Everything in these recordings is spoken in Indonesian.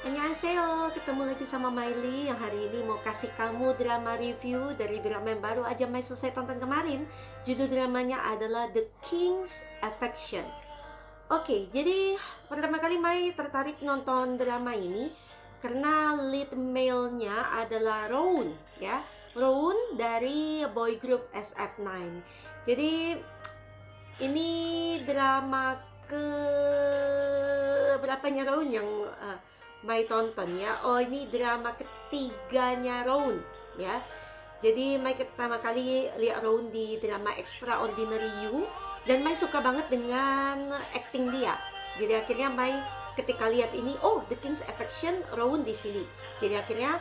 Annyeonghaseyo, ketemu lagi sama Miley yang hari ini mau kasih kamu drama review dari drama yang baru aja Mai selesai tonton kemarin. Judul dramanya adalah The King's Affection. Oke, jadi pertama kali Mai tertarik nonton drama ini karena lead male-nya adalah Rowoon, ya. Rowoon dari boy group SF9. Jadi ini drama ke berapanya Rowoon yang Mai tonton ya. Oh, ini drama ketiganya Rowoon ya. Jadi Mai pertama kali lihat Rowoon di drama Extraordinary You dan Mai suka banget dengan acting dia. Jadi akhirnya Mai ketika lihat ini, oh, The King's Affection, Rowoon di sini. Jadi akhirnya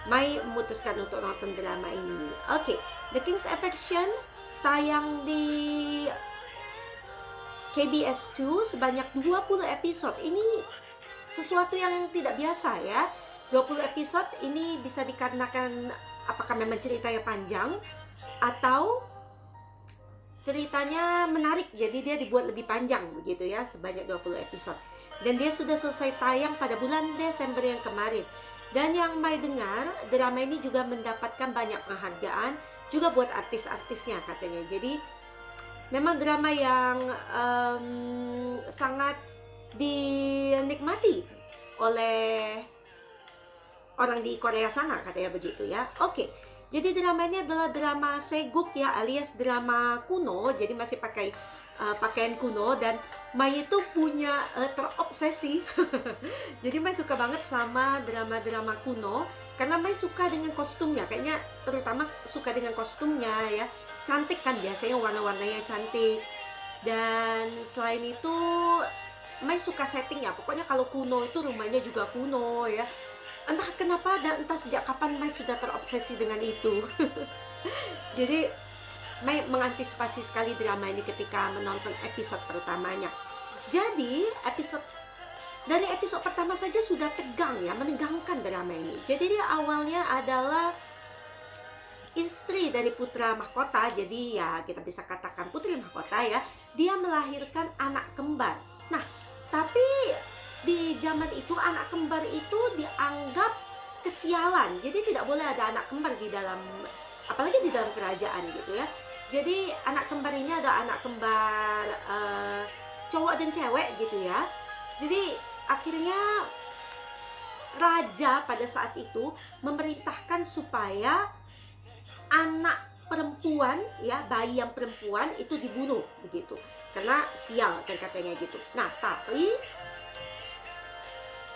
Mai memutuskan untuk nonton drama ini. Oke, The King's Affection tayang di KBS 2 sebanyak 20 episode. Ini sesuatu yang tidak biasa ya. 20 episode ini bisa dikarenakan apakah memang ceritanya panjang atau ceritanya menarik, jadi dia dibuat lebih panjang begitu ya, sebanyak 20 episode. Dan dia sudah selesai tayang pada bulan Desember yang kemarin. Dan yang Mai dengar, drama ini juga mendapatkan banyak penghargaan juga buat artis-artisnya katanya. Jadi memang drama yang sangat dinikmati oleh orang di Korea sana katanya begitu ya. Oke, jadi drama ini adalah drama seguk ya, alias drama kuno. Jadi masih pakai pakaian kuno dan Mai itu punya terobsesi. Jadi Mai suka banget sama drama-drama kuno karena Mai suka dengan kostumnya. Kayaknya terutama suka dengan kostumnya ya. Cantik kan, biasanya warna-warnanya cantik. Dan selain itu Mai suka settingnya, pokoknya kalau kuno itu rumahnya juga kuno ya. Entah kenapa dan entah sejak kapan Mai sudah terobsesi dengan itu. Jadi Mai mengantisipasi sekali drama ini ketika menonton episode pertamanya. Jadi dari episode pertama saja sudah tegang ya, menegangkan drama ini. Jadi dia awalnya adalah istri dari putra mahkota, jadi ya kita bisa katakan putri mahkota ya. Dia melahirkan anak kembar. Nah, tapi di zaman itu anak kembar itu dianggap kesialan. Jadi tidak boleh ada anak kembar di dalam, apalagi di dalam kerajaan gitu ya. Jadi anak kembar ini ada anak kembar cowok dan cewek gitu ya. Jadi akhirnya raja pada saat itu memerintahkan supaya anak perempuan ya, bayi yang perempuan itu dibunuh begitu karena sial kan katanya gitu. Nah, tapi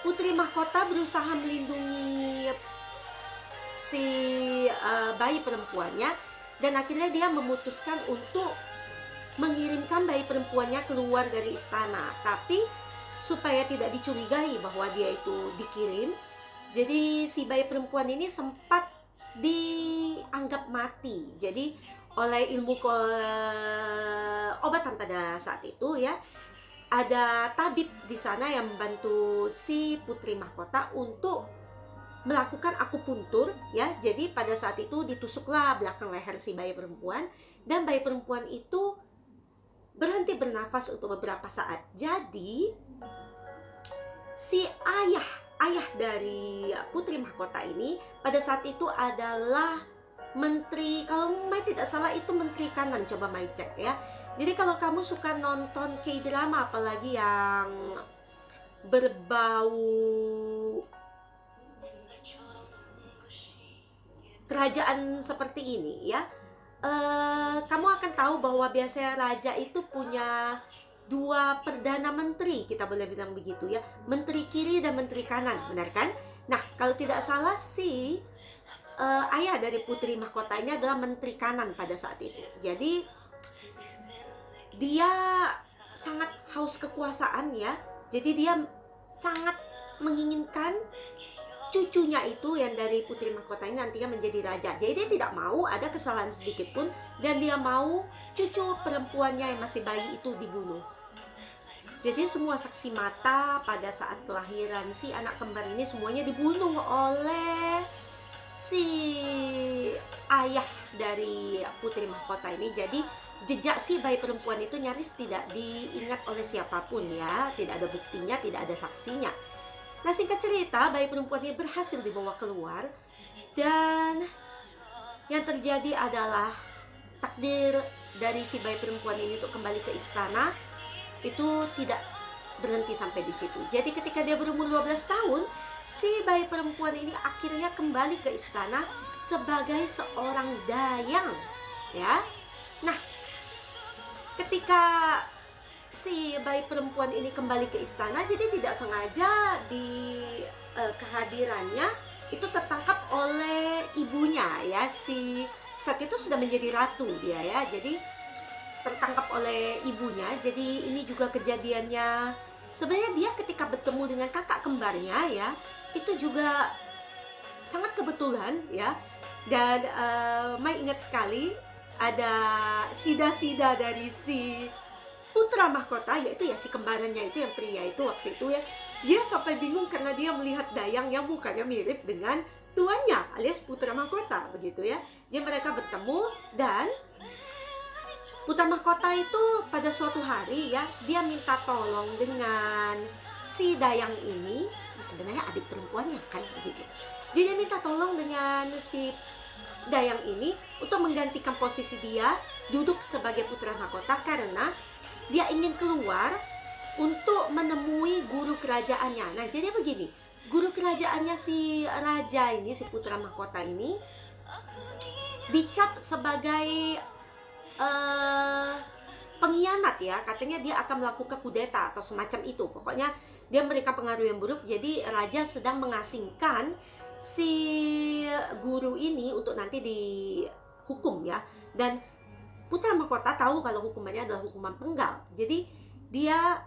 putri mahkota berusaha melindungi si bayi perempuannya dan akhirnya dia memutuskan untuk mengirimkan bayi perempuannya keluar dari istana. Tapi supaya tidak dicurigai bahwa dia itu dikirim, jadi si bayi perempuan ini sempat dianggap mati. Jadi oleh ilmu obatan pada saat itu ya, ada tabib di sana yang membantu si putri mahkota untuk melakukan akupuntur ya. Jadi pada saat itu ditusuklah belakang leher si bayi perempuan dan bayi perempuan itu berhenti bernafas untuk beberapa saat. Jadi si ayah dari putri mahkota ini pada saat itu adalah menteri, kalau Mai tidak salah itu menteri kanan, coba Mai cek ya. Jadi kalau kamu suka nonton K-drama apalagi yang berbau kerajaan seperti ini ya, kamu akan tahu bahwa biasanya raja itu punya dua perdana menteri, kita boleh bilang begitu ya, menteri kiri dan menteri kanan, benar kan? Nah, kalau tidak salah si ayah dari putri mahkota ini adalah menteri kanan pada saat itu. Jadi dia sangat haus kekuasaan ya. Jadi dia sangat menginginkan cucunya itu yang dari putri mahkota ini nantinya menjadi raja. Jadi dia tidak mau ada kesalahan sedikit pun dan dia mau cucu perempuannya yang masih bayi itu dibunuh. Jadi semua saksi mata pada saat kelahiran si anak kembar ini semuanya dibunuh oleh si ayah dari putri mahkota ini. Jadi jejak si bayi perempuan itu nyaris tidak diingat oleh siapapun ya, tidak ada buktinya, tidak ada saksinya. Nah, singkat cerita, bayi perempuan ini berhasil dibawa keluar, dan yang terjadi adalah takdir dari si bayi perempuan ini untuk kembali ke istana itu tidak berhenti sampai di situ. Jadi ketika dia berumur 12 tahun, si bayi perempuan ini akhirnya kembali ke istana sebagai seorang dayang, ya. Nah, ketika si bayi perempuan ini kembali ke istana, jadi tidak sengaja di kehadirannya itu tertangkap oleh ibunya, ya. Si saat itu sudah menjadi ratu dia, ya. Jadi tertangkap oleh ibunya. Jadi ini juga kejadiannya, sebenarnya dia ketika bertemu dengan kakak kembarnya, ya, itu juga sangat kebetulan, ya. Dan Mai ingat sekali ada sida-sida dari si putra mahkota, yaitu ya si kembarannya itu, yang pria itu waktu itu, ya. Dia sampai bingung karena dia melihat dayang yang mukanya mirip dengan tuannya alias putra mahkota, begitu, ya. Jadi mereka bertemu, dan putra mahkota itu pada suatu hari, ya, dia minta tolong dengan si dayang ini, sebenarnya adik perempuannya kan, begitu. Jadi dia minta tolong dengan si dayang ini untuk menggantikan posisi dia duduk sebagai putra mahkota karena dia ingin keluar untuk menemui guru kerajaannya. Nah, jadi begini, guru kerajaannya si raja ini, si putra mahkota ini dicap sebagai pengkhianat, ya. Katanya dia akan melakukan kudeta atau semacam itu. Pokoknya dia memberikan pengaruh yang buruk. Jadi raja sedang mengasingkan si guru ini untuk nanti dihukum, ya. Dan putra mahkota tahu kalau hukumannya adalah hukuman penggal. Jadi dia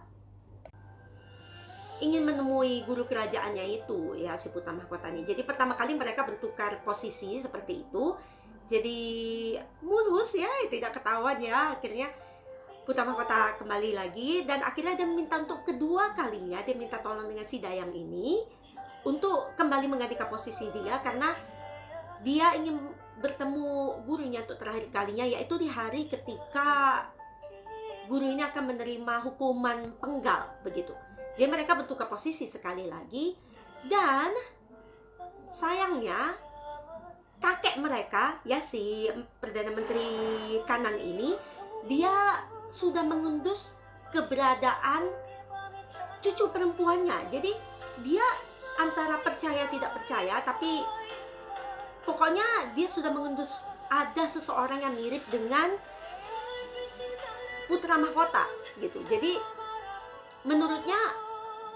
ingin menemui guru kerajaannya itu, ya, si putra mahkota ini. Jadi pertama kali mereka bertukar posisi seperti itu. Jadi mulus, ya, tidak ketahuan, ya. Akhirnya putra mahkota kembali lagi, dan akhirnya dia minta untuk kedua kalinya, dia minta tolong dengan si dayang ini untuk kembali menggantikan posisi dia karena dia ingin bertemu gurunya untuk terakhir kalinya, yaitu di hari ketika guru ini akan menerima hukuman penggal, begitu. Jadi mereka bertukar posisi sekali lagi, dan sayangnya kakek mereka, ya, si Perdana Menteri kanan ini, dia sudah mengendus keberadaan cucu perempuannya. Jadi dia antara percaya tidak percaya, tapi pokoknya dia sudah mengendus ada seseorang yang mirip dengan putra mahkota, gitu. Jadi menurutnya,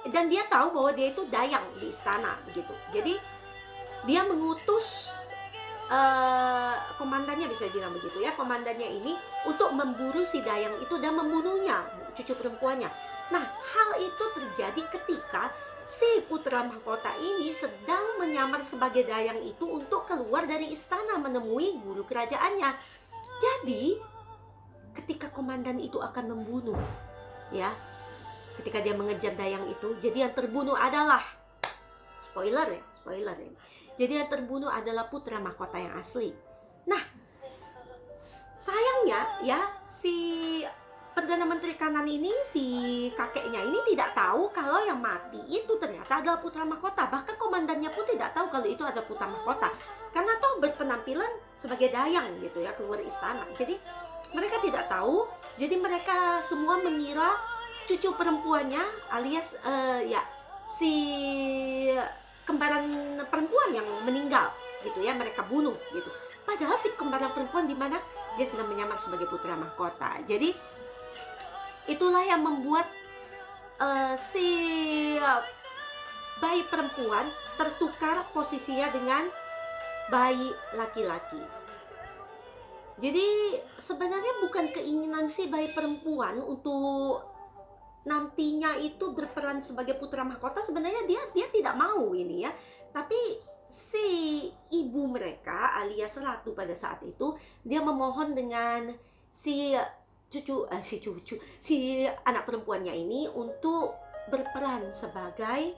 dan dia tahu bahwa dia itu dayang di istana, begitu. Jadi dia mengutus komandannya, bisa bilang begitu, ya, komandannya ini untuk memburu si dayang itu dan membunuhnya, cucu perempuannya. Nah, hal itu terjadi ketika si putra mahkota ini sedang menyamar sebagai dayang itu untuk keluar dari istana menemui guru kerajaannya. Jadi ketika komandan itu akan membunuh, ya, ketika dia mengejar dayang itu, jadi yang terbunuh adalah, spoiler, ya, spoiler ya. Jadi yang terbunuh adalah putra mahkota yang asli. Nah, sayangnya, ya, si Perdana Menteri kanan ini, si kakeknya ini tidak tahu kalau yang mati itu ternyata adalah putra mahkota. Bahkan komandannya pun tidak tahu kalau itu adalah putra mahkota, karena toh berpenampilan sebagai dayang, gitu, ya, keluar istana. Jadi mereka tidak tahu. Jadi mereka semua mengira cucu perempuannya alias ya, si kembaran perempuan yang meninggal, gitu, ya, mereka bunuh, gitu. Padahal si kembaran perempuan di mana dia sedang menyamar sebagai putra mahkota. Jadi itulah yang membuat si bayi perempuan tertukar posisinya dengan bayi laki-laki. Jadi sebenarnya bukan keinginan si bayi perempuan untuk nantinya itu berperan sebagai putra mahkota. Sebenarnya dia tidak mau ini, ya. Tapi si ibu mereka alias ratu pada saat itu, dia memohon dengan si anak perempuannya ini untuk berperan sebagai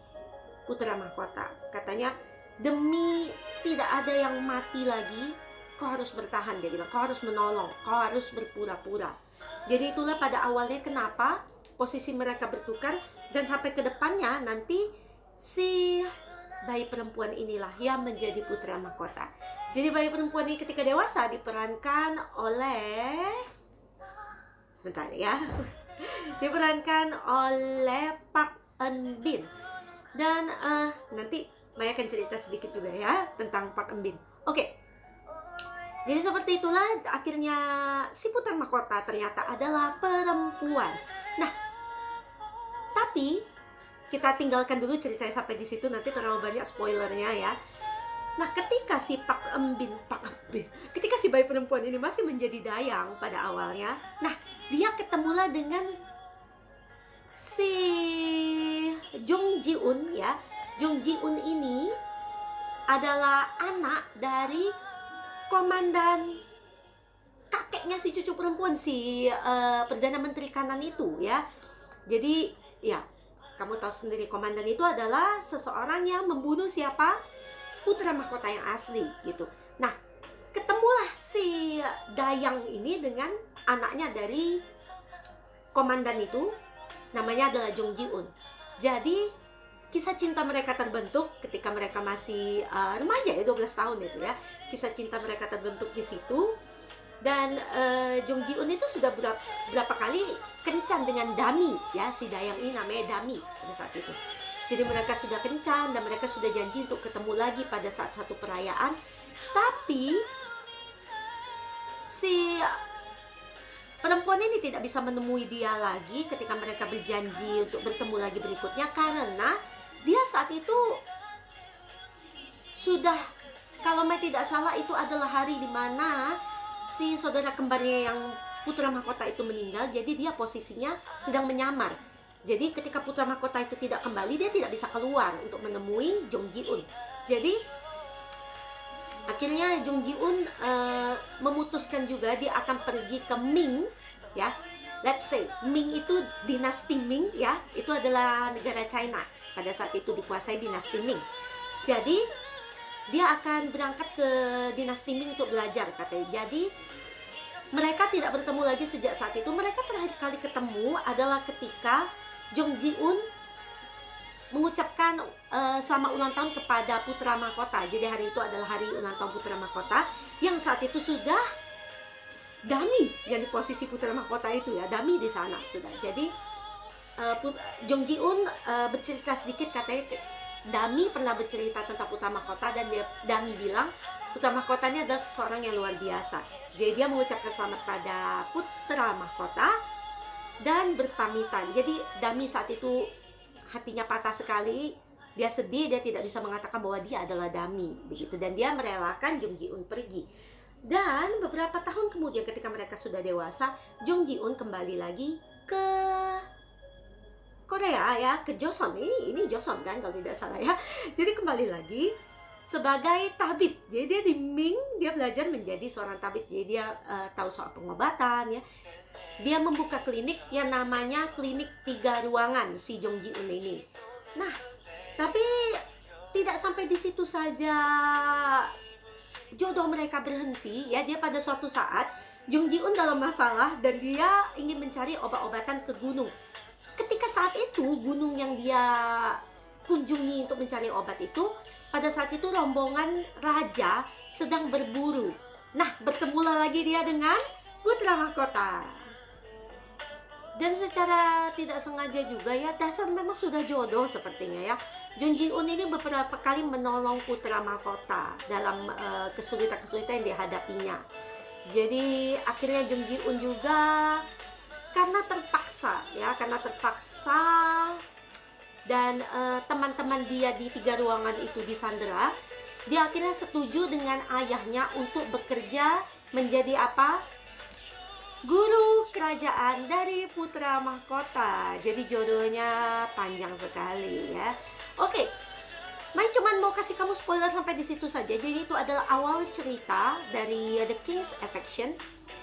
putra mahkota. Katanya, demi tidak ada yang mati lagi, kau harus bertahan, dia bilang. Kau harus menolong, kau harus berpura-pura. Jadi itulah pada awalnya kenapa posisi mereka bertukar, dan sampai ke depannya nanti si bayi perempuan inilah yang menjadi putra mahkota. Jadi bayi perempuan ini ketika dewasa diperankan oleh, sebentar ya, diperankan oleh Park Eun Bin. Dan nanti Maya akan cerita sedikit juga ya tentang Park Eun Bin. Oke. Jadi seperti itulah akhirnya si putra mahkota ternyata adalah perempuan. Nah, tapi kita tinggalkan dulu ceritanya sampai di situ, nanti terlalu banyak spoilernya ya. Nah, ketika si ketika si bayi perempuan ini masih menjadi dayang pada awalnya, nah dia ketemulah dengan si Jung Ji Un ya. Jung Ji Un ini adalah anak dari komandan kakeknya si cucu perempuan, si Perdana Menteri kanan itu ya. Jadi ya, kamu tahu sendiri komandan itu adalah seseorang yang membunuh siapa? Putra mahkota yang asli gitu. Nah, ketemulah si dayang ini dengan anaknya dari komandan itu, namanya adalah Jung Ji Un. Jadi kisah cinta mereka terbentuk ketika mereka masih remaja ya, 12 tahun itu ya. Kisah cinta mereka terbentuk di situ. Dan Jung Ji Un itu sudah berapa kali kencan dengan Dami ya, si dayang ini namanya Dami pada saat itu. Jadi mereka sudah kencan dan mereka sudah janji untuk ketemu lagi pada saat satu perayaan. Tapi si perempuan ini tidak bisa menemui dia lagi ketika mereka berjanji untuk bertemu lagi berikutnya, karena dia saat itu sudah, kalau saya tidak salah, itu adalah hari dimana si saudara kembarnya yang putra mahkota itu meninggal. Jadi dia posisinya sedang menyamar. Jadi ketika putra mahkota itu tidak kembali, dia tidak bisa keluar untuk menemui Jung Ji Un. Jadi akhirnya Jung Ji Un memutuskan juga dia akan pergi ke Ming ya. Let's say Ming itu dinasti Ming ya, itu adalah negara China. Pada saat itu dikuasai dinasti Ming. Jadi dia akan berangkat ke dinasti Ming untuk belajar katanya. Jadi mereka tidak bertemu lagi sejak saat itu. Mereka terakhir kali ketemu adalah ketika Jung Ji Un mengucapkan selamat ulang tahun kepada putra mahkota. Jadi hari itu adalah hari ulang tahun putra mahkota, yang saat itu sudah Dami yang di posisi putra mahkota itu ya. Dami di sana sudah. Jadi Jung Ji Un bercerita sedikit, katanya Dami pernah bercerita tentang putra mahkota, dan Dami bilang putra mahkotanya adalah seseorang yang luar biasa. Jadi dia mengucapkan selamat pada putra mahkota dan berpamitan. Jadi Dami saat itu hatinya patah sekali, dia sedih, dia tidak bisa mengatakan bahwa dia adalah Dami begitu, dan dia merelakan Jung Ji Un pergi. Dan beberapa tahun kemudian ketika mereka sudah dewasa, Jung Ji Un kembali lagi ke Korea ya, ke Joseon. Ini Joseon kan kalau tidak salah ya. Jadi kembali lagi sebagai tabib. Jadi dia di Ming, dia belajar menjadi seorang tabib. Jadi dia tahu soal pengobatan ya. Dia membuka klinik yang namanya klinik 3 ruangan, si Jung Ji Un ini. Nah, tapi tidak sampai di situ saja jodoh mereka berhenti ya. Dia pada suatu saat Jung Ji Un dalam masalah dan dia ingin mencari obat-obatan ke gunung. Ketika saat itu gunung yang dia kunjungi untuk mencari obat itu, pada saat itu rombongan raja sedang berburu. Nah, bertemulah lagi dia dengan putra mahkota. Dan secara tidak sengaja juga ya, dasar memang sudah jodoh sepertinya ya. Jung Ji Un ini beberapa kali menolong putra mahkota dalam kesulitan-kesulitan yang dihadapinya. Jadi akhirnya Jung Ji Un juga karena terpaksa dan teman-teman dia di 3 ruangan itu disandera, dia akhirnya setuju dengan ayahnya untuk bekerja menjadi apa? Guru kerajaan dari putra mahkota. Jadi jodohnya panjang sekali ya. Oke, Mai cuman mau kasih kamu spoiler sampai di situ saja. Jadi itu adalah awal cerita dari The King's Affection.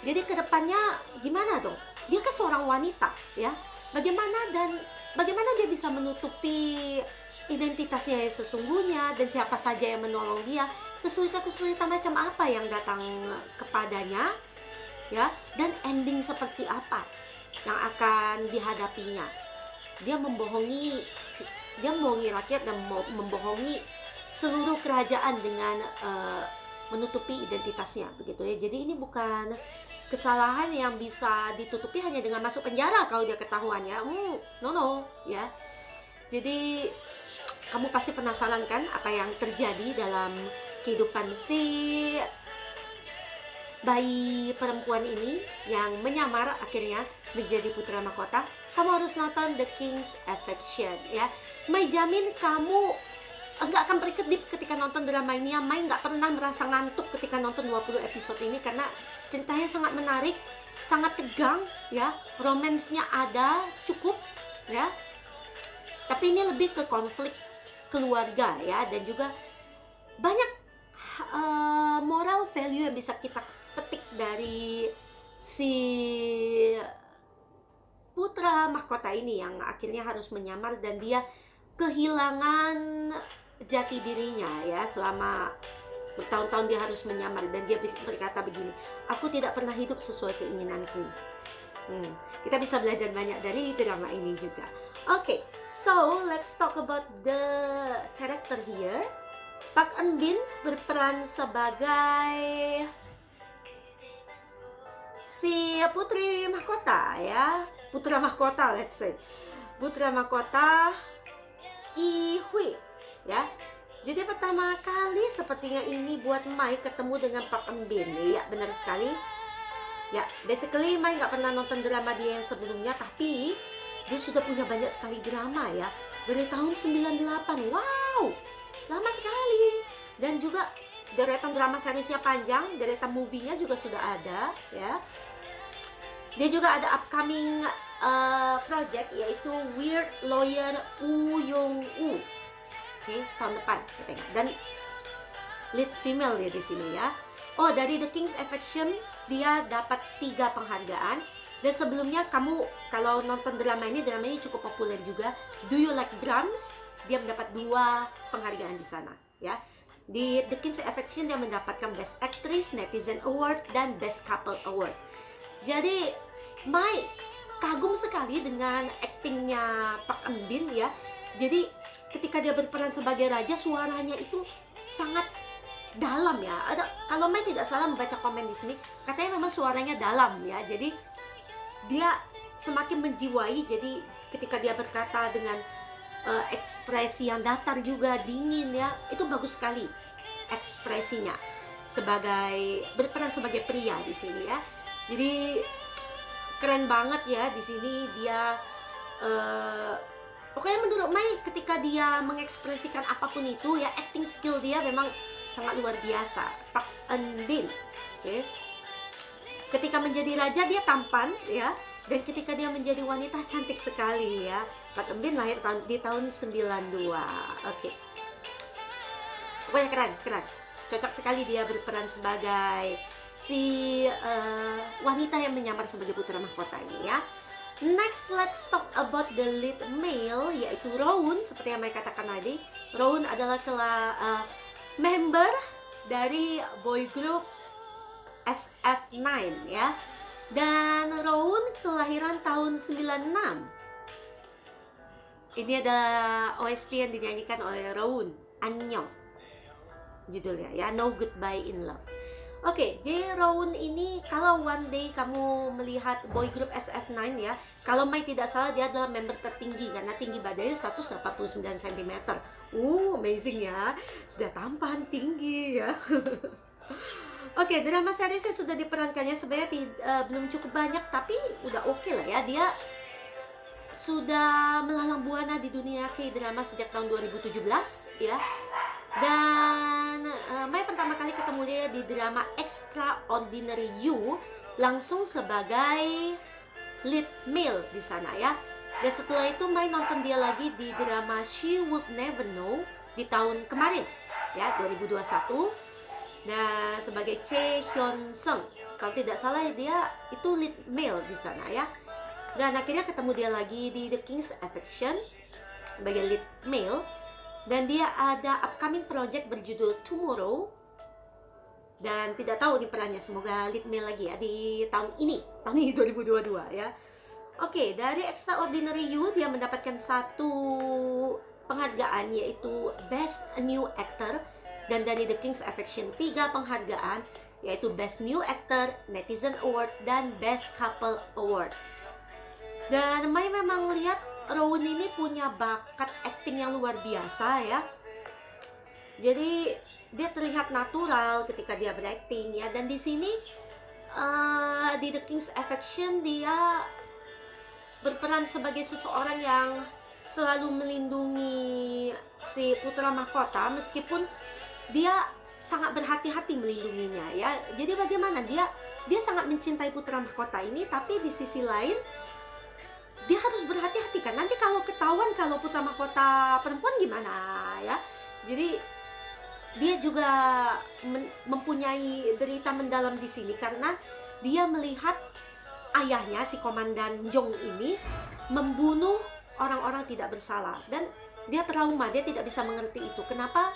Jadi kedepannya gimana dong? Dia kan seorang wanita ya. Bagaimana dia bisa menutupi identitasnya yang sesungguhnya, dan siapa saja yang menolong dia, kesulitan-kesulitan macam apa yang datang kepadanya ya, dan ending seperti apa yang akan dihadapinya. Dia membohongi dia membohongi rakyat dan membohongi seluruh kerajaan dengan menutupi identitasnya begitu ya. Jadi ini bukan kesalahan yang bisa ditutupi hanya dengan masuk penjara kalau dia ketahuan ya. No ya. Jadi kamu pasti penasaran kan apa yang terjadi dalam kehidupan si bayi perempuan ini yang menyamar akhirnya menjadi putra mahkota. Kamu harus nonton The King's Affection ya. Mai jamin kamu nggak akan berkedip ketika nonton drama ini ya. Mai nggak pernah merasa ngantuk ketika nonton 20 episode ini karena ceritanya sangat menarik, sangat tegang ya, romansnya ada cukup ya. Tapi ini lebih ke konflik keluarga ya, dan juga banyak moral value yang bisa kita petik dari si putra mahkota ini yang akhirnya harus menyamar dan dia kehilangan jati dirinya ya. Selama bertahun-tahun dia harus menyamar dan dia berkata begini, aku tidak pernah hidup sesuai keinginanku. Kita bisa belajar banyak dari drama ini juga. Okay, so let's talk about the character here. Park Eun Bin berperan sebagai si putri mahkota ya, putra mahkota, let's say putra mahkota Lee Hui ya. Jadi pertama kali sepertinya ini buat Mai ketemu dengan Park Eun Bin ya, benar sekali ya. Basically Mai nggak pernah nonton drama dia yang sebelumnya, tapi dia sudah punya banyak sekali drama ya, dari tahun 98. Wow, lama sekali. Dan juga deretan drama seriesnya panjang, deretan movie-nya juga sudah ada ya. Dia juga ada upcoming project yaitu Weird Lawyer Woo Young Woo. Oke, tahun depan katanya. Dan lead female dia di sini ya. Oh, dari The King's Affection dia dapat 3 penghargaan. Dan sebelumnya kamu kalau nonton drama ini cukup populer juga. Do You Like Brahms? Dia mendapat 2 penghargaan di sana ya. Di The King's Affection dia mendapatkan Best Actress, Netizen Award, dan Best Couple Award. Jadi Mai kagum sekali dengan aktingnya Park Eun Bin ya. Jadi ketika dia berperan sebagai raja, suaranya itu sangat dalam ya. Kalau Mai tidak salah membaca komen di sini, katanya memang suaranya dalam ya. Jadi dia semakin menjiwai. Jadi ketika dia berkata dengan ekspresi yang datar juga dingin ya, itu bagus sekali ekspresinya sebagai berperan sebagai pria di sini ya. Jadi keren banget ya di sini dia. Pokoknya menurut Mai ketika dia mengekspresikan apapun itu ya, acting skill dia memang sangat luar biasa. Park Eun Bin, okay. Ketika menjadi raja dia tampan ya, dan ketika dia menjadi wanita cantik sekali ya. Park Eun Bin lahir di tahun 92. Oke. Pokoknya keren. Cocok sekali dia berperan sebagai si wanita yang menyamar sebagai putra mahkota ini ya. Next, let's talk about the lead male, yaitu Rowoon. Seperti yang Mai katakan tadi, Rowoon adalah member dari boy group SF9 ya. Dan Rowoon kelahiran tahun 96. Ini adalah OST yang dinyanyikan oleh Rowoon, Annyeong judulnya ya, No Goodbye in Love. Oke, jadi Rowoon ini kalau one day kamu melihat boy group SF9 ya, kalau Mai tidak salah dia adalah member tertinggi karena tinggi badannya 189 cm. Amazing ya, sudah tampan, tinggi ya. Oke, drama seriesnya sudah diperankannya sebenarnya belum cukup banyak, tapi udah oke lah ya. Dia sudah melalang buana di dunia K-drama sejak tahun 2017 ya. Dan Mai pertama kali ketemu dia di drama Extraordinary You langsung sebagai lead male di sana ya. Dan setelah itu Mai nonton dia lagi di drama She Would Never Know di tahun kemarin ya, 2021. Dan sebagai Chae Hyun Sung, kalau tidak salah dia itu lead male di sana ya. Dan akhirnya ketemu dia lagi di The King's Affection sebagai lead male. Dan dia ada upcoming project berjudul Tomorrow. Dan tidak tahu di perannya, semoga lead male lagi ya di tahun ini 2022 ya. Oke, dari Extraordinary You dia mendapatkan 1 penghargaan yaitu Best New Actor, dan dari The King's Affection 3 penghargaan yaitu Best New Actor, Netizen Award, dan Best Couple Award. Dan Mai memang lihat Rowan ini punya bakat acting yang luar biasa ya. Jadi dia terlihat natural ketika dia berakting ya. Dan di sini di The King's Affection dia berperan sebagai seseorang yang selalu melindungi si putra mahkota, meskipun dia sangat berhati-hati melindunginya ya. Jadi bagaimana dia sangat mencintai putra mahkota ini, tapi di sisi lain dia harus berhati-hati kan, nanti kalau ketahuan kalau putra mahkota perempuan gimana ya. Jadi dia juga mempunyai derita mendalam di sini karena dia melihat ayahnya si Komandan Jong ini membunuh orang-orang tidak bersalah, dan dia trauma, dia tidak bisa mengerti itu kenapa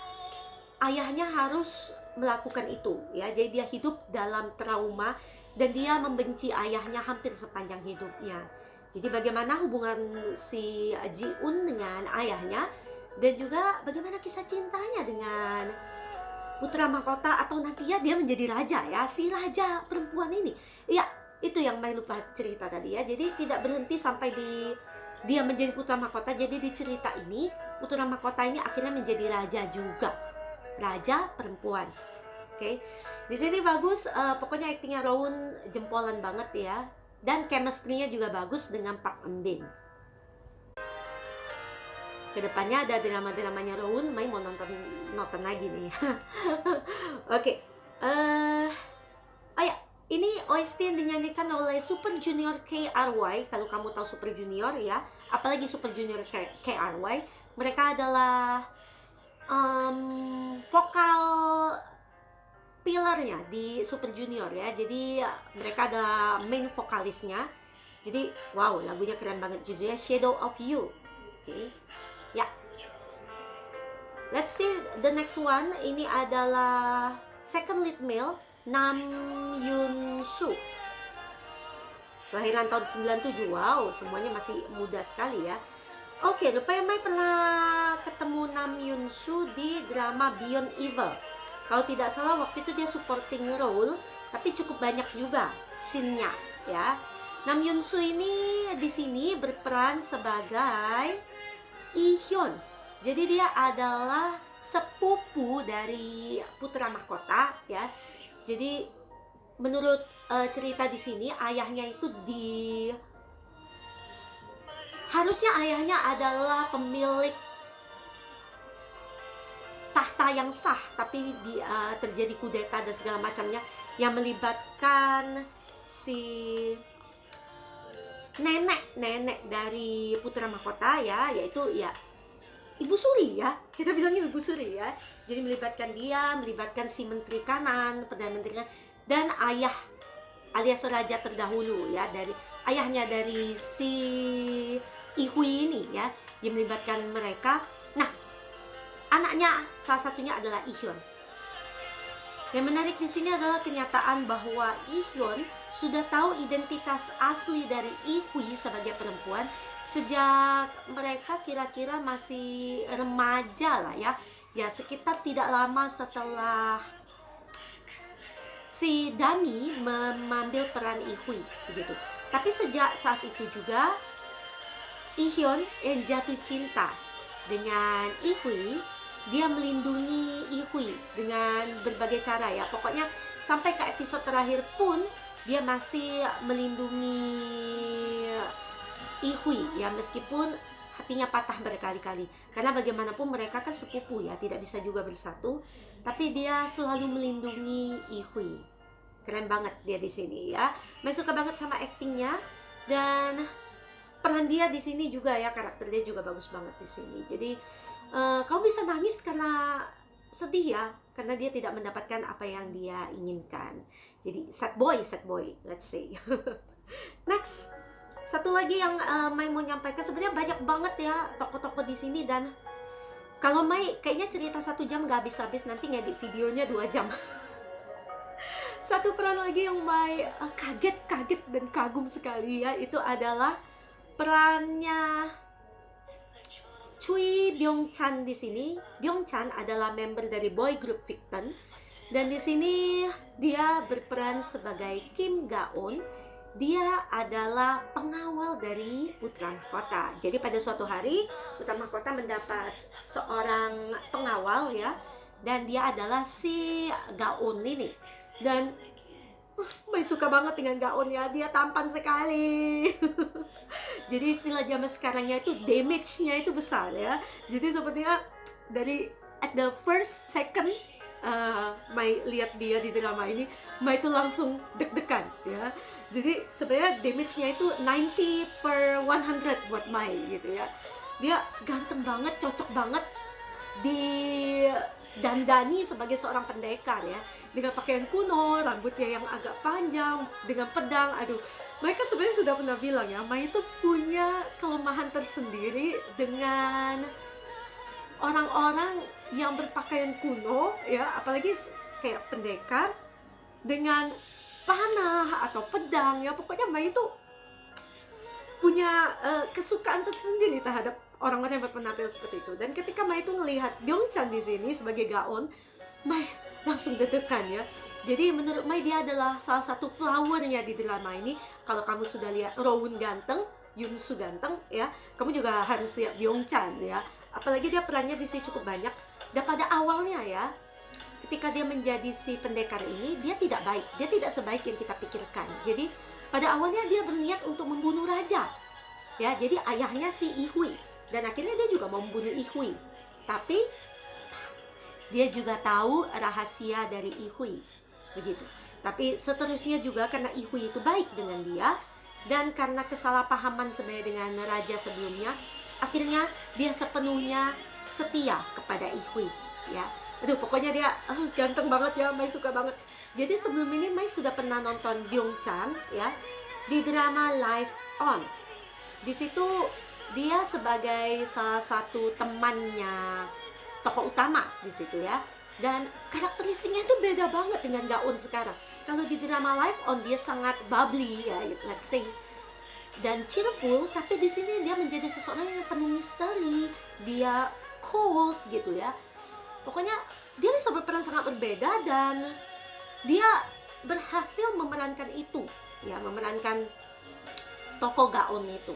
ayahnya harus melakukan itu ya. Jadi dia hidup dalam trauma dan dia membenci ayahnya hampir sepanjang hidupnya. Jadi bagaimana hubungan si Ji-un dengan ayahnya, dan juga bagaimana kisah cintanya dengan putra mahkota atau nantinya dia menjadi raja ya, si raja perempuan ini. Ya, itu yang Mai lupa cerita tadi ya. Jadi tidak berhenti sampai di dia menjadi putra mahkota. Jadi di cerita ini putra mahkota ini akhirnya menjadi raja juga, raja perempuan. Oke. Di sini bagus, pokoknya aktingnya Rowan jempolan banget ya. Dan chemistry-nya juga bagus dengan Park Eun Bin. Kedepannya ada drama-dramanya Rowan, Mai mau nonton lagi nih. Oke. Oh ya, ini OST yang dinyanyikan oleh Super Junior KRY. Kalau kamu tahu Super Junior ya, apalagi Super Junior KRY, mereka adalah vokal pillarnya di Super Junior ya. Jadi mereka ada main vokalisnya. Jadi wow, lagunya keren banget, judulnya Shadow of You. Oke. Ya. Let's see the next one. Ini adalah second lead male, Nam Yoon Soo. Kelahiran tahun 97. Wow, semuanya masih muda sekali ya. Oke, rupanya Mai pernah ketemu Nam Yoon Soo di drama Beyond Evil. Kalau tidak salah waktu itu dia supporting role, tapi cukup banyak juga scene-nya ya. Nam Yoon Soo ini di sini berperan sebagai Lee Hyun. Jadi dia adalah sepupu dari putra mahkota ya. Jadi menurut cerita di sini ayahnya itu harusnya ayahnya adalah pemilik tahta yang sah, tapi terjadi kudeta dan segala macamnya yang melibatkan si nenek dari putra mahkota ya, yaitu ya Ibu Suri ya, kita bilangnya Ibu Suri ya. Jadi melibatkan dia, melibatkan si menteri kanan, perdana menteri kanan, dan ayah alias raja terdahulu ya, dari ayahnya dari si Ihui ini ya, dia melibatkan mereka. Nah, anaknya salah satunya adalah Lee Hyun. Yang menarik di sini adalah kenyataan bahwa Lee Hyun sudah tahu identitas asli dari Ihui sebagai perempuan sejak mereka kira-kira masih remaja lah ya. Ya, sekitar tidak lama setelah si Dami mengambil peran Ihui begitu. Tapi sejak saat itu juga Lee Hyun yang jatuh cinta dengan Ihui, dia melindungi Ihui dengan berbagai cara ya. Pokoknya sampai ke episode terakhir pun dia masih melindungi Ihui ya, meskipun hatinya patah berkali-kali. Karena bagaimanapun mereka kan sepupu ya, tidak bisa juga bersatu. Tapi dia selalu melindungi Ihui. Keren banget dia di sini ya. Saya suka banget sama aktingnya, dan peran dia di sini juga ya, karakter dia juga bagus banget di sini. Jadi kamu bisa nangis karena sedih ya, karena dia tidak mendapatkan apa yang dia inginkan. Jadi sad boy, let's say. Next, satu lagi yang Mai mau nyampaikan, sebenarnya banyak banget ya tokoh-tokoh di sini, dan kalau Mai kayaknya cerita 1 jam gak habis-habis, nanti ngedit videonya 2 jam. Satu peran lagi yang Mai kaget dan kagum sekali ya, itu adalah perannya Choi Byung-chan di sini. Byung-chan adalah member dari boy group Victon, dan di sini dia berperan sebagai Kim Ga-eun. Dia adalah pengawal dari putra mahkota. Jadi pada suatu hari putra mahkota mendapat seorang pengawal ya, dan dia adalah si Ga-eun ini. Dan Mai suka banget dengan Ga-eun ya, dia tampan sekali. Jadi istilah zaman sekarangnya itu damage-nya itu besar ya. Jadi sepertinya dari at the first second Mai lihat dia di drama ini, Mai itu langsung deg-degan ya. Jadi sebenarnya damage-nya itu 90/100 buat Mai gitu ya. Dia ganteng banget, cocok banget dandani sebagai seorang pendekar ya, dengan pakaian kuno, rambutnya yang agak panjang, dengan pedang. Aduh, mereka sebenarnya sudah pernah bilang ya, Mai itu punya kelemahan tersendiri dengan orang-orang yang berpakaian kuno ya, apalagi kayak pendekar dengan panah atau pedang ya. Pokoknya Mai itu punya kesukaan tersendiri terhadap orang-orang yang berpenampilan seperti itu. Dan ketika Mai itu melihat Byung-chan di sini sebagai Ga-eun, Mai langsung deg-degan ya. Jadi menurut Mai dia adalah salah satu flowernya di drama ini. Kalau kamu sudah lihat Rowoon ganteng, Yoon-soo ganteng ya, kamu juga harus lihat Byung-chan ya. Apalagi dia perannya di sini cukup banyak. Dan pada awalnya ya, ketika dia menjadi si pendekar ini, dia tidak baik. Dia tidak sebaik yang kita pikirkan. Jadi pada awalnya dia berniat untuk membunuh raja ya. Jadi ayahnya si Ihui, dan akhirnya dia juga mau membunuh Ihui. Tapi dia juga tahu rahasia dari Ihui begitu. Tapi seterusnya juga karena Ihui itu baik dengan dia, dan karena kesalahpahaman sebenarnya dengan raja sebelumnya, akhirnya dia sepenuhnya setia kepada Ihui ya. Aduh, pokoknya dia ganteng banget ya, Mai suka banget. Jadi sebelum ini Mai sudah pernah nonton Byung-chan ya di drama Live On. Di situ dia sebagai salah satu temannya tokoh utama di situ ya. Dan karakteristiknya itu beda banget dengan Ga-eun sekarang. Kalau di drama Live On dia sangat bubbly ya, let's say, dan cheerful, tapi di sini dia menjadi seseorang yang penuh misteri, dia cold gitu ya. Pokoknya dia bisa berperan sangat berbeda, dan dia berhasil memerankan itu ya, memerankan tokoh Ga-eun itu.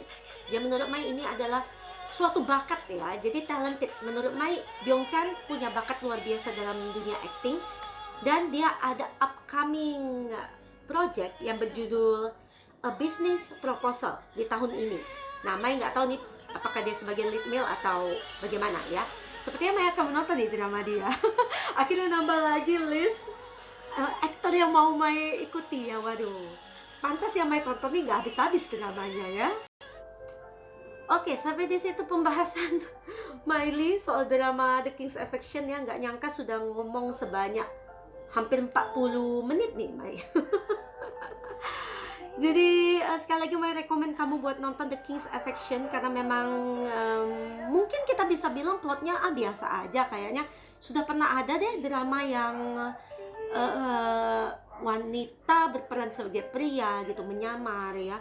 Ya menurut Mai ini adalah suatu bakat ya, jadi talented. Menurut Mai, Byung-chan punya bakat luar biasa dalam dunia acting, dan dia ada upcoming project yang berjudul A Business Proposal di tahun ini. Nah, Mai nggak tahu nih apakah dia sebagai lead male atau bagaimana ya. Sepertinya Mai akan menonton di drama dia. Akhirnya nambah lagi list aktor yang mau Mai ikuti ya. Waduh, pantas yang Mai tonton nih nggak habis-habis dramanya ya. Oke, sampai di situ pembahasan Miley soal drama The King's Affection ya. Nggak nyangka sudah ngomong sebanyak hampir 40 menit nih Mai. Jadi sekali lagi Mai rekomen kamu buat nonton The King's Affection, karena memang mungkin kita bisa bilang plotnya biasa aja. Kayaknya sudah pernah ada deh drama yang wanita berperan sebagai pria gitu, menyamar ya.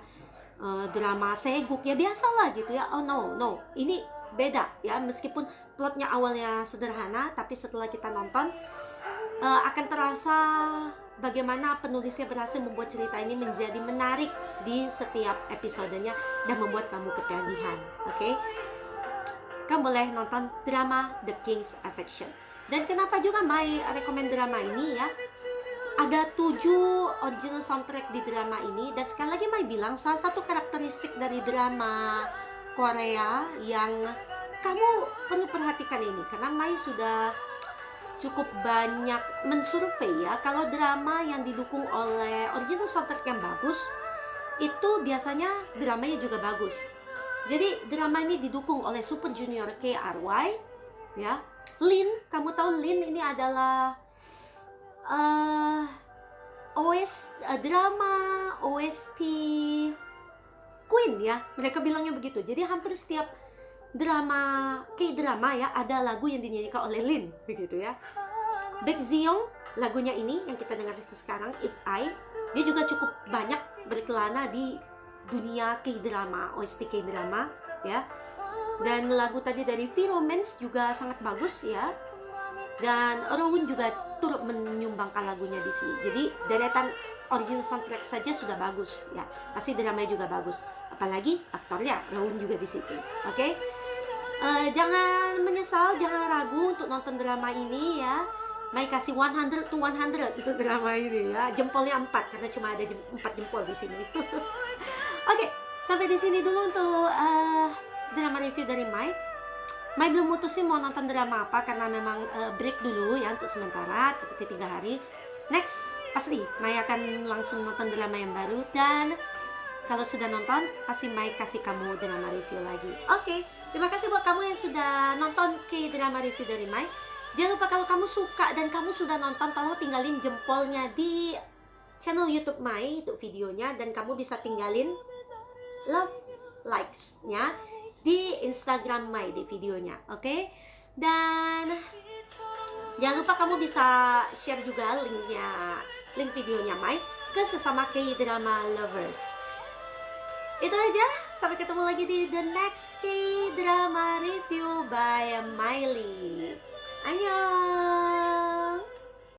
Drama seguk ya biasalah gitu ya. Oh no, ini beda ya. Meskipun plotnya awalnya sederhana, tapi setelah kita nonton akan terasa bagaimana penulisnya berhasil membuat cerita ini menjadi menarik di setiap episodenya dan membuat kamu ketagihan. Oke? Kamu boleh nonton drama The King's Affection. Dan kenapa juga Mai rekomen drama ini ya? Ada 7 original soundtrack di drama ini, dan sekali lagi Mai bilang salah satu karakteristik dari drama Korea yang kamu perlu perhatikan ini, karena Mai sudah cukup banyak mensurvei ya, kalau drama yang didukung oleh original soundtrack yang bagus itu biasanya dramanya juga bagus. Jadi drama ini didukung oleh Super Junior KRY ya. Lin, kamu tahu Lin ini adalah drama OST Queen ya, mereka bilangnya begitu. Jadi hampir setiap drama K-drama ya ada lagu yang dinyanyikan oleh Lin begitu ya. Baekhyun, lagunya ini yang kita dengar sekarang, If I, dia juga cukup banyak berkelana di dunia K-drama, OST K-drama ya. Dan lagu tadi dari V-Romance juga sangat bagus ya. Dan Rowoon juga turut menyumbangkan lagunya di sini. Jadi deretan original soundtrack saja sudah bagus ya. Pasti dramanya juga bagus. Apalagi aktornya Rowoon juga di situ. Oke? Jangan menyesal, jangan ragu untuk nonton drama ini ya. Mai kasih 100 to 100 untuk drama ini ya. Jempolnya 4 karena cuma ada 4 jempol di sini. Oke, sampai di sini dulu untuk drama review dari Mai. Mai belum mutusin mau nonton drama apa karena memang break dulu ya untuk sementara seperti 3 hari. Next pasti Mai akan langsung nonton drama yang baru, dan kalau sudah nonton pasti Mai kasih kamu drama review lagi. Oke, terima kasih buat kamu yang sudah nonton ke drama review dari Mai. Jangan lupa kalau kamu suka dan kamu sudah nonton, tolong tinggalin jempolnya di channel YouTube Mai untuk videonya, dan kamu bisa tinggalin love likes-nya di Instagram Mai di videonya, oke? Dan jangan lupa kamu bisa share juga link videonya Mai ke sesama K-drama lovers. Itu aja, sampai ketemu lagi di the next K-drama review by Miley. 안녕.